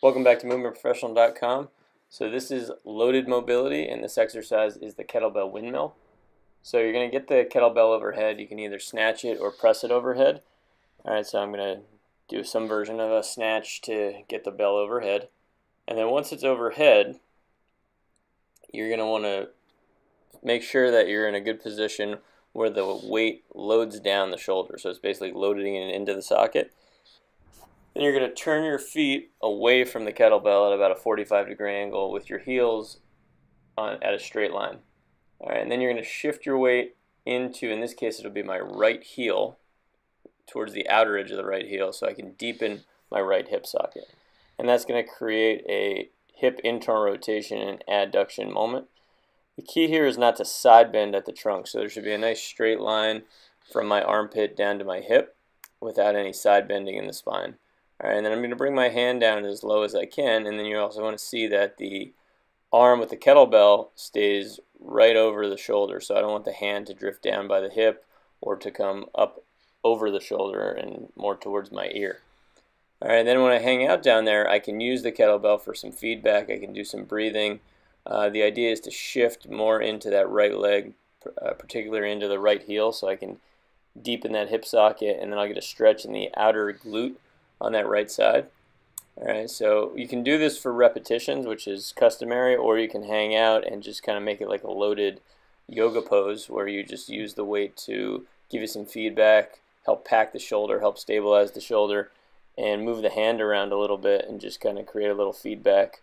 Welcome back to movementprofessional.com. So this is loaded mobility, and this exercise is the kettlebell windmill. So you're going to get the kettlebell overhead. You can either snatch it or press it overhead. Alright, so I'm going to do some version of a snatch to get the bell overhead. And then once it's overhead, you're going to want to make sure that you're in a good position where the weight loads down the shoulder. So it's basically loading it into the socket. Then you're going to turn your feet away from the kettlebell at about a 45-degree angle with your heels at a straight line. All right, and then you're going to shift your weight into, in this case, it'll be my right heel, towards the outer edge of the right heel, so I can deepen my right hip socket. And that's going to create a hip internal rotation and adduction moment. The key here is not to side bend at the trunk, so there should be a nice straight line from my armpit down to my hip without any side bending in the spine. Alright, and then I'm going to bring my hand down as low as I can, and then you also want to see that the arm with the kettlebell stays right over the shoulder, so I don't want the hand to drift down by the hip or to come up over the shoulder and more towards my ear. Alright, then when I hang out down there, I can use the kettlebell for some feedback. I can do some breathing. The idea is to shift more into that right leg, particularly into the right heel, so I can deepen that hip socket, and then I'll get a stretch in the outer glute on that right side. Alright, so you can do this for repetitions, which is customary, or you can hang out and just kind of make it like a loaded yoga pose where you just use the weight to give you some feedback, help pack the shoulder, help stabilize the shoulder, and move the hand around a little bit and just kind of create a little feedback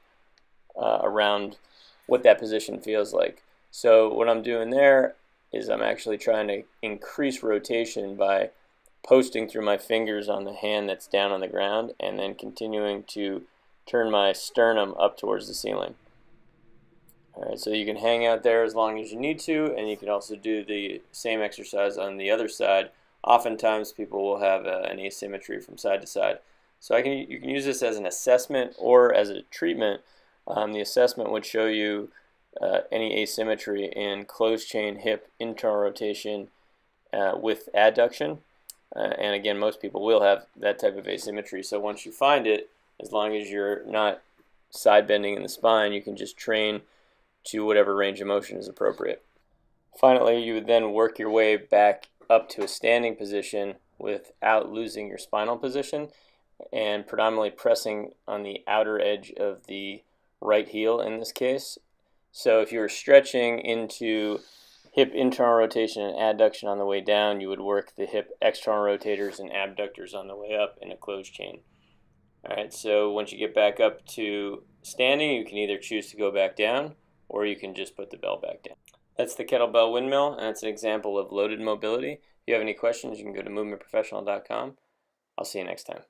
around what that position feels like. So what I'm doing there is I'm actually trying to increase rotation by posting through my fingers on the hand that's down on the ground and then continuing to turn my sternum up towards the ceiling. Alright, so you can hang out there as long as you need to, and you can also do the same exercise on the other side. Oftentimes people will have an asymmetry from side to side. So you can use this as an assessment or as a treatment. The assessment would show you any asymmetry in closed chain hip internal rotation with adduction. And again, most people will have that type of asymmetry. So once you find it, as long as you're not side bending in the spine, you can just train to whatever range of motion is appropriate. Finally, you would then work your way back up to a standing position without losing your spinal position, and predominantly pressing on the outer edge of the right heel in this case. So if you were stretching into hip internal rotation and adduction on the way down, you would work the hip external rotators and abductors on the way up in a closed chain. Alright, so once you get back up to standing, you can either choose to go back down or you can just put the bell back down. That's the kettlebell windmill, and it's an example of loaded mobility. If you have any questions, you can go to movementprofessional.com. I'll see you next time.